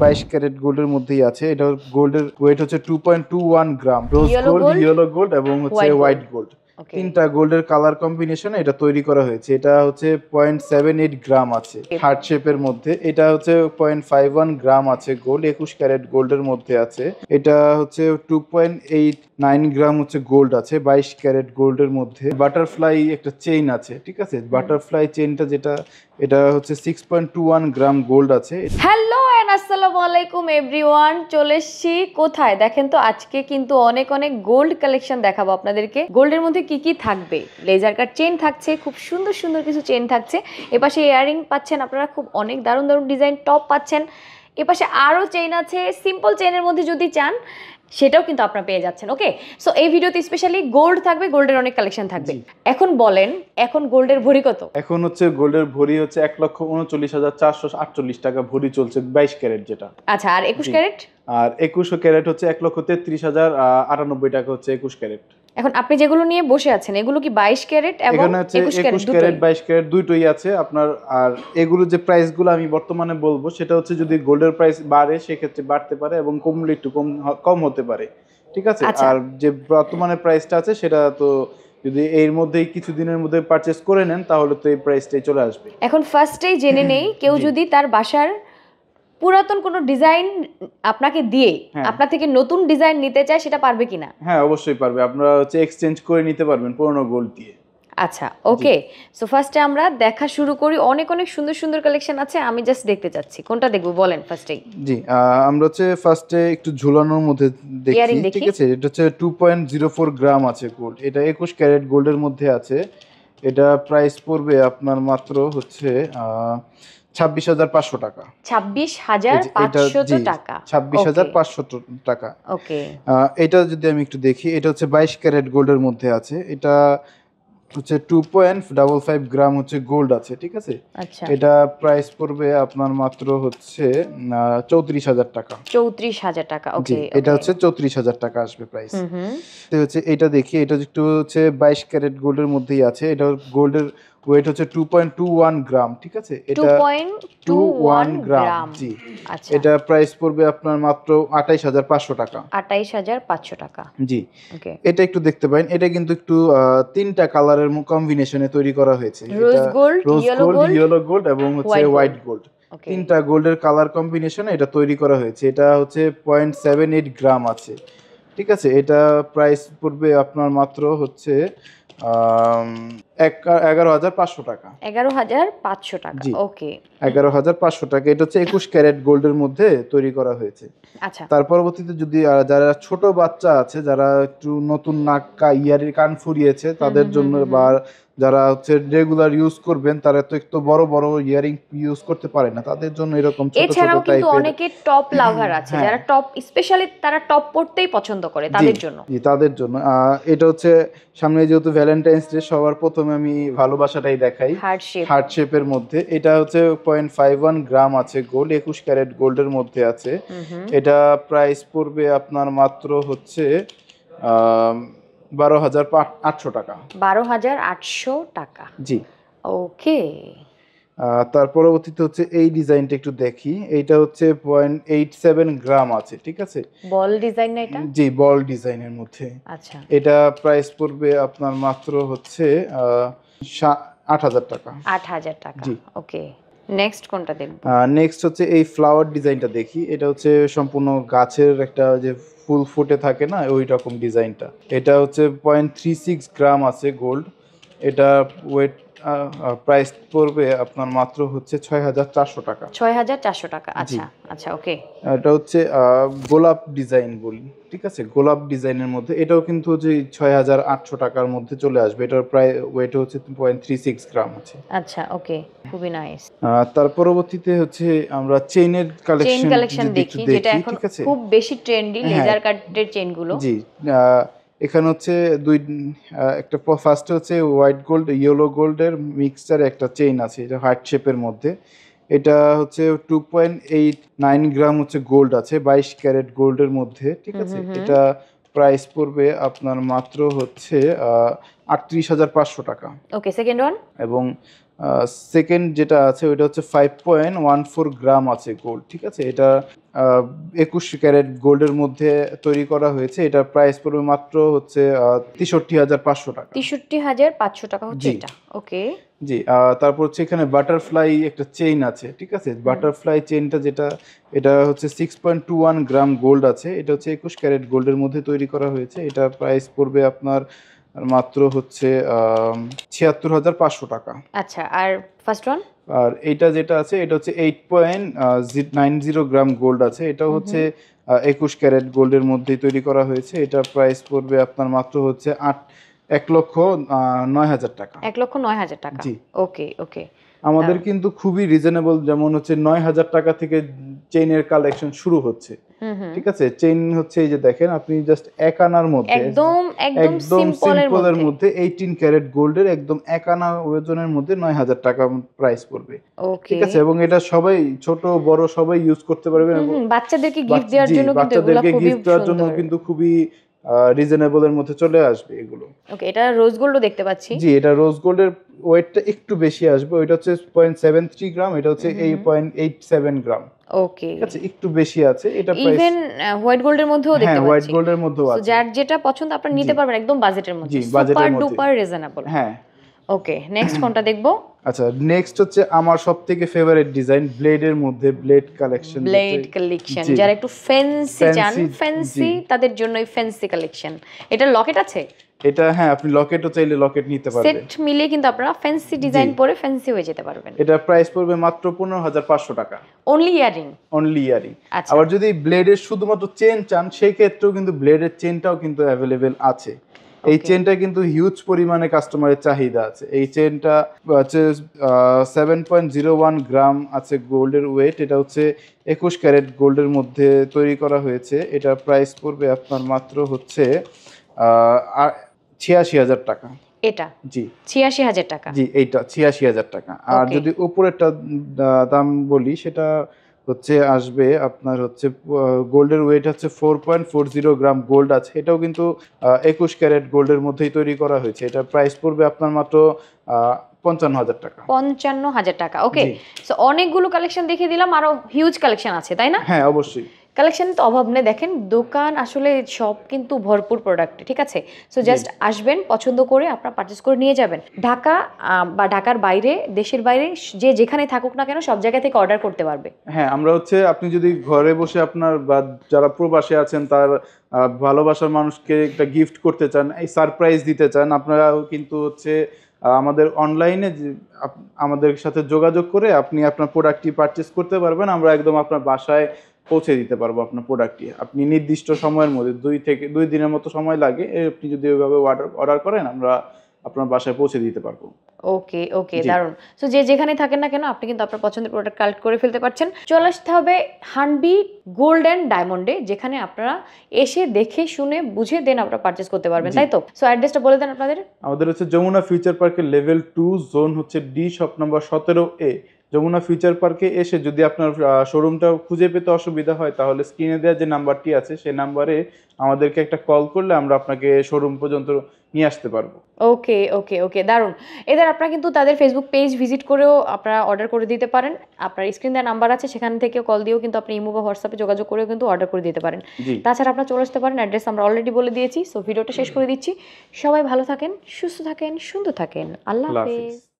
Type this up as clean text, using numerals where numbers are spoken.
22 carat গোল্ডের মধ্যেই আছে। এটা গোল্ডের ওয়েট হচ্ছে 2.21 গ্রাম। রোজ গোল্ড, ইয়েলো গোল্ড এবং হচ্ছে হোয়াইট গোল্ড, তিনটা গোল্ডের কালার কম্বিনেশনে এটা তৈরি করা হয়েছে। এটা হচ্ছে 0.78 গ্রাম আছে হার্ট শেপের মধ্যে। এটা হচ্ছে 0.51 গ্রাম আছে গোল্ড, 21 ক্যারেট গোল্ডের মধ্যে আছে। এটা হচ্ছে 2.89 গ্রাম হচ্ছে গোল্ড আছে 22 ক্যারেট গোল্ডের মধ্যে। বাটারফ্লাই একটা চেইন আছে, ঠিক আছে। বাটারফ্লাই চেইনটা যেটা, এটা হচ্ছে 6.21 গ্রাম গোল্ড আছে। হ্যালো এন্ড আসসালামু আলাইকুম এভরিওয়ান, চলে এসেছি কোথায় দেখেন তো। আজকে কিন্তু অনেক অনেক গোল্ড কালেকশন দেখাবো আপনাদেরকে। গোল্ডের মধ্যে কি কি থাকবে, লেজার কাট চেইন থাকছে, খুব সুন্দর সুন্দর কিছু চেইন থাকছে। এপাশে ইয়াররিং পাচ্ছেন আপনারা, খুব অনেক দারুণ দারুণ ডিজাইন টপ পাচ্ছেন। এপাশে আরও চেইন আছে, সিম্পল চেইনের মধ্যে যদি চান সেটাও কিন্তু আপনারা পেয়ে যাচ্ছেন। ওকে, সো এই ভিডিওতে স্পেশালি গোল্ড থাকবে, গোল্ডের অনেক কালেকশন থাকবে। এখন বলেন, এখন গোল্ডের ভরি কত? এখন হচ্ছে গোল্ডের ভরি হচ্ছে 1,39,448 টাকা ভরি চলছে 22 ক্যারেট যেটা। আচ্ছা, আর 21 ক্যারেট? আর 21 ক্যারেট হচ্ছে 1,33,098 টাকা হচ্ছে 21 ক্যারেট। এখন আপনি যেগুলো নিয়ে বসে আছেন এগুলো কি 22 ক্যারেট এবং 21 ক্যারেট 22 ক্যারেট দুটোই আছে আপনার। আর এগুলো যে প্রাইসগুলো আমি বর্তমানে বলবো সেটা হচ্ছে যদি গোল্ডের প্রাইস বাড়ে সেক্ষেত্রে বাড়তে পারে এবং কমলে একটু কম হতে পারে, ঠিক আছে। আর যে বর্তমানে প্রাইসটা আছে সেটা তো যদি এর মধ্যেই কিছুদিনের মধ্যে পারচেজ করে নেন তাহলে তো এই প্রাইসটাই চলে আসবে। এখন ফার্স্টেই জেনে নেই, কেউ যদি তার বাসার পুরাতন কোনো ডিজাইন আপনাকে দিয়ে আপনার থেকে নতুন ডিজাইন নিতে চায় সেটা পারবে কিনা? হ্যাঁ, অবশ্যই পারবে। আপনারা হচ্ছে এক্সচেঞ্জ করে নিতে পারবেন পুরনো গোল্ড দিয়ে। আচ্ছা, ওকে। সো ফার্স্টে আমরা দেখা শুরু করি। অনেক অনেক সুন্দর সুন্দর কালেকশন আছে, আমি জাস্ট দেখতে চাচ্ছি কোনটা দেখবো বলেন ফার্স্টেই। জি, আমরা হচ্ছে ফার্স্টে একটু ঝুলানোর মধ্যে দেখি, ঠিক আছে। এটা হচ্ছে 2.04 গ্রাম আছে গোল্ড। এটা 21 ক্যারেট গোল্ডের মধ্যে আছে। এটা প্রাইস পড়বে আপনার মাত্র হচ্ছে 26,500 টাকা। 26,500 টাকা। 26,500 টাকা। ওকে, এটা যদি আমি একটু দেখি, এটা হচ্ছে 22 ক্যারেট গোল্ডের মধ্যে আছে। এটা হচ্ছে 2.55 গ্রাম হচ্ছে গোল্ড আছে, ঠিক আছে। আচ্ছা, এটা প্রাইস পড়বে আপনার মাত্র হচ্ছে 34,000 টাকা। 34,000 টাকা। ওকে, এটা হচ্ছে 34,000 টাকা আসবে প্রাইস। হচ্ছে এটা দেখি, এটা একটু হচ্ছে 22 ক্যারেট গোল্ডের মধ্যেই আছে। এটা গোল্ডের ওয়েট হচ্ছে 2.21 গ্রাম, ঠিক আছে। এটা 2.21 গ্রাম। জি, আচ্ছা। এটা প্রাইস পড়বে আপনার মাত্র 28,500 টাকা। 28,500 টাকা। জি, ওকে। এটা একটু দেখতে পারেন, এটা কিন্তু একটু তিনটা কালারের কম্বিনেশনে তৈরি করা হয়েছে। রোজ গোল্ড, ইয়েলো গোল্ড এবং হচ্ছে হোয়াইট গোল্ড, তিনটা গোল্ডের কালার কম্বিনেশনে এটা তৈরি করা হয়েছে। এটা হচ্ছে 0.78 গ্রাম আছে, ঠিক আছে। এটা প্রাইস পড়বে আপনার মাত্র হচ্ছে 11,500 টাকা। 11,500 টাকা। ওকে, 11,500 টাকা। এটা হচ্ছে 21 ক্যারেট গোল্ডের মধ্যে তৈরি করা হয়েছে। আচ্ছা, তার পরবর্তীতে যদি যারা ছোট বাচ্চা আছে, যারা একটু নতুন নাক ইয়ারের কান ফুরিয়েছে তাদের জন্য, বা যারা হচ্ছে রেগুলার ইউজ করবেন তারা তো একটু বড় বড় ইয়ারিং ইউজ করতে পারে না, তাদের জন্য এরকম ছোট ছোট টাইপের। এছাড়াও কিন্তু অনেকে টপ লাভার আছে যারা টপ, স্পেশালি তারা টপ পড়তেই পছন্দ করে, তাদের জন্য। জি, তাদের জন্য। এটা হচ্ছে সামনে যেহেতু ভ্যালেন্টাইন্স ডে, সবার প্রথমে আমি ভালোবাসাটাই দেখাই। হার্ট শেপের মধ্যে এটা হচ্ছে 0.51 গ্রাম আছে গোল্ড, 21 ক্যারেট গোল্ডের মধ্যে আছে। এটা প্রাইস পড়বে আপনার মাত্র হচ্ছে 12,800 টাকা। 12,800 টাকা। জি, ওকে। তার পরবর্তীতে হচ্ছে এই ডিজাইনটা একটু দেখি। এইটা হচ্ছে 0.87 গ্রাম আছে, ঠিক আছে। বল ডিজাইন না এটা? জি, বল ডিজাইনের মধ্যে। আচ্ছা, এটা প্রাইস পড়বে আপনার মাত্র হচ্ছে 8,000 টাকা। 8,000 টাকা। জি, ওকে। নেক্সট কোনটা দেখব? নেক্সট হচ্ছে এই ফ্লাওয়ার ডিজাইনটা দেখি। এটা হচ্ছে সম্পূর্ণ গাছের একটা যে ফুল ফুটে থাকে না, ওই রকম ডিজাইনটা। এটা হচ্ছে 0.36 গ্রাম আছে গোল্ড। এটা ওয়েট প্রাইস পড়বে আপনার মাত্র হচ্ছে 6,400 টাকা। 6,400 টাকা। আচ্ছা আচ্ছা, ওকে। এটা হচ্ছে গোলাপ ডিজাইন বলি, ঠিক আছে। গোলাপ ডিজাইনের মধ্যে এটাও কিন্তু যে 6,800 টাকার মধ্যে চলে আসবে। এটার প্রায় ওয়েট হচ্ছে 0.36 গ্রাম আছে। আচ্ছা, ওকে, খুবই নাইস। তার পরবর্তীতে হচ্ছে আমরা চেইনের কালেকশন দেখি, যেটা এখন খুব বেশি ট্রেন্ডি, লেজার কাটের চেইনগুলো। জি, এখানে হচ্ছে একটা ফার্স্টে হচ্ছে হোয়াইট গোল্ড ইয়েলো গোল্ডের মিক্সচার একটা চেইন আছে, এটা হার্ট শেপের মধ্যে। এটা হচ্ছে 2.89 গ্রাম হচ্ছে গোল্ড আছে 22 ক্যারেট গোল্ডের মধ্যে, ঠিক আছে। এটা প্রাইস পড়বে আপনার মাত্র হচ্ছে 38,500 টাকা। ওকে, সেকেন্ড ওয়ান। এবং সেকেন্ড যেটা আছে ওইটা হচ্ছে 5.14 গ্রাম আছে গোল্ড, ঠিক আছে। এটা 21 ক্যারেট গোল্ডের মধ্যে তৈরি করা হয়েছে। এটার প্রাইস পড়বে মাত্র হচ্ছে 63,500 টাকা। 63,500 টাকা হচ্ছে জি। এটা। ওকে। জি, তারপর হচ্ছে এখানে বাটারফ্লাই একটা চেইন আছে, ঠিক আছে। বাটারফ্লাই চেইনটা যেটা, এটা হচ্ছে 6.21 গ্রাম গোল্ড আছে। এটা হচ্ছে 21 ক্যারেট গোল্ডের মধ্যে তৈরি করা হয়েছে। এটা প্রাইস পড়বে আপনার মাত্র হচ্ছে 76,500 টাকা। আচ্ছা, আর ফার্স্ট ওয়ান? আর এইটা যেটা আছে এটা হচ্ছে 8.90 গ্রাম গোল্ড আছে। এটাও হচ্ছে 21 ক্যারেট গোল্ডের মধ্যেই তৈরি করা হয়েছে। এটা প্রাইস পড়বে আপনার মাত্র হচ্ছে 1,09,000 টাকা। 1,09,000 টাকা। জি। ওকে ওকে। আমাদের কিন্তু খুবই রিজনেবল, যেমন হচ্ছে 9,000 টাকা থেকে চেইনের কালেকশন শুরু হচ্ছে, ঠিক আছে। চেইন হচ্ছে এই যে দেখেন আপনি, জাস্ট এক আনার মধ্যে, একদম সিম্পলের মধ্যে 18 ক্যারেট গোল্ডের একদম এক আনা ওজনের মধ্যে 9,000 টাকা প্রাইস পড়বে, ঠিক আছে। এবং এটা সবাই, ছোট বড় সবাই ইউজ করতে পারবে। বাচ্চাদেরকে গিফট দেওয়ার জন্য কিন্তু এগুলো বাচ্চাদেরকে খুবই গিফট দেওয়ার জন্য সুন্দর। কিন্তু খুবই রিজনেবলের মধ্যে চলে আসবে এগুলো। ওকে, এটা রোজ গোল্ডও দেখতে পাচ্ছি। জি, এটা রোজ গোল্ডের ওয়েটটা একটু বেশি আসবে। ওইটা হচ্ছে 0.73 গ্রাম, এটা হচ্ছে 8.87 গ্রাম। ওকে, ঠিক আছে, একটু বেশি আছে। এটা প্রাইস ইভেন হোয়াইট গোল্ডের মধ্যেও দেখতে পাচ্ছি। হোয়াইট গোল্ডের মধ্যেও আছে। যার যেটা পছন্দ আপনারা নিতে পারবেন একদম বাজেটের মধ্যে। জি, বাজেটের মধ্যে। Super duper reasonable. হ্যাঁ। ওকে, নেক্সট কোনটা দেখবো? আচ্ছা, নেক্সট হচ্ছে আমার সবথেকে ফেভারিট ডিজাইন, ব্লেডের মধ্যে ব্লেড কালেকশন। ব্লেড কালেকশন, যারা একটু ফ্যান্সি চান, ফ্যান্সি তাদের জন্য এই ফ্যান্সি কালেকশন। এটা লকেট আছে? এটা হ্যাঁ, আপনি লকেটও চাইলে লকেট নিতে পারবেন। সেট মিলিয়ে কিন্তু আপনারা ফ্যান্সি ডিজাইন পরে ফ্যান্সি হয়ে যেতে পারবেন। এটা প্রাইস পড়বে মাত্র 15,500 টাকা। Only earring? Only earring. আবার যদি ব্লেডের শুধুমাত্র চেন চান, সেই ক্ষেত্রেও কিন্তু ব্লেডের চেনটাও কিন্তু অ্যাভেলেবেল আছে। এই চেনটা কিন্তু হিউজ পরিমাণে কাস্টমারের চাহিদা আছে। এই চেনটা হচ্ছে 7.01 গ্রাম আছে গোল্ডের ওয়েট। এটা হচ্ছে 21 ক্যারেট গোল্ডের মধ্যে তৈরি করা হয়েছে। এটা প্রাইস পড়বে আপনার মাত্র হচ্ছে 86,000 টাকা। এটা? জি, 86,000 টাকা। জি, এইটা 86,000 টাকা। আর যদি উপরেরটা দাম বলি, সেটা হচ্ছে আসবে আপনার হচ্ছে গোল্ডের ওয়েট হচ্ছে 4.40 গ্রাম গোল্ড আছে। এটাও কিন্তু 21 ক্যারেট গোল্ডের মধ্যেই তৈরি করা হয়েছে। এটা প্রাইস পড়বে আপনার মাত্র 55,000 টাকা। 55,000 টাকা। ওকে, সো অনেকগুলো কালেকশন দেখিয়ে দিলাম, আরো হিউজ কালেকশন আছে, তাই না? হ্যাঁ, অবশ্যই। কালেকশন তো অভাব নেই। দেখেন দোকান আসলে সব কিন্তু ভরপুর প্রোডাক্ট, ঠিক আছে। সো জাস্ট আসবেন, পছন্দ করে আপনারা পারচেজ করে নিয়ে যাবেন। ঢাকা বা ঢাকার বাইরে, দেশের বাইরে, যে যেখানে থাকুক না কেন সব জায়গা থেকে অর্ডার করতে পারবে। হ্যাঁ, আমরা হচ্ছে আপনি যদি ঘরে বসে আপনার বা যারা প্রবাসে আছেন তার ভালোবাসার মানুষকে একটা গিফট করতে চান, এই সারপ্রাইজ দিতে চান, আপনারাও কিন্তু হচ্ছে আমাদের অনলাইনে আমাদের সাথে যোগাযোগ করে আপনি আপনার প্রোডাক্টটি পারচেজ করতে পারবেন। আমরা একদম আপনার বাসায় পৌঁছে দিতে পারবো আপনার প্রোডাক্টটি। আপনি নির্দিষ্ট সময়ের মধ্যে 2 দিনের মতো সময় লাগে, আপনি যদি ওইভাবে অর্ডার করেন আমরা আপনার বাসায় পৌঁছে দিতে পারবো। ওকে ওকে, দারুন। সো যে যেখানে থাকেন না কেন আপনি কিন্তু আপনার পছন্দের প্রোডাক্ট কালেক্ট করে ফেলতে পারছেন। চলে আসতে হবে হানবি গোল্ড অ্যান্ড ডায়মন্ডে, যেখানে আপনারা এসে দেখে শুনে বুঝে দেন আপনারা পারচেজ করতে পারবেন, তাই তো? সো অ্যাড্রেসটা বলে দেন আপনাদের। আমাদের হচ্ছে যমুনা ফিউচার পার্কের লেভেল 2 জোন হচ্ছে ডি, shop number 17A। Jamuna future পার্কে এসে যদি আপনার শোরুমটা খুঁজে পেতে অসুবিধা হয়, তাহলে স্ক্রিনে দেওয়া যে নাম্বারটি আছে সেই নাম্বারে আমাদেরকে একটা কল করলে আমরা আপনাকে শোরুম পর্যন্ত নিয়ে আসতে পারবো। ওকে ওকে ওকে, দারুন। এদের আপনারা কিন্তু তাদের ফেসবুক পেজ ভিজিট করেও আপনারা অর্ডার করে দিতে পারেন। আপনার স্ক্রিন দেওয়া নাম্বার আছে, সেখান থেকে কল দিয়েও কিন্তু আপনি ইমো বা হোয়াটসঅ্যাপে যোগাযোগ করেও কিন্তু অর্ডার করে দিতে পারেন। তাছাড়া আপনারা চলে আসতে পারেন, অ্যাড্রেস আমরা অলরেডি বলে দিয়েছি। সো ভিডিওটা শেষ করে দিচ্ছি। সবাই ভালো থাকেন, সুস্থ থাকেন, সুন্দর থাকেন। আল্লাহ হাফেজ।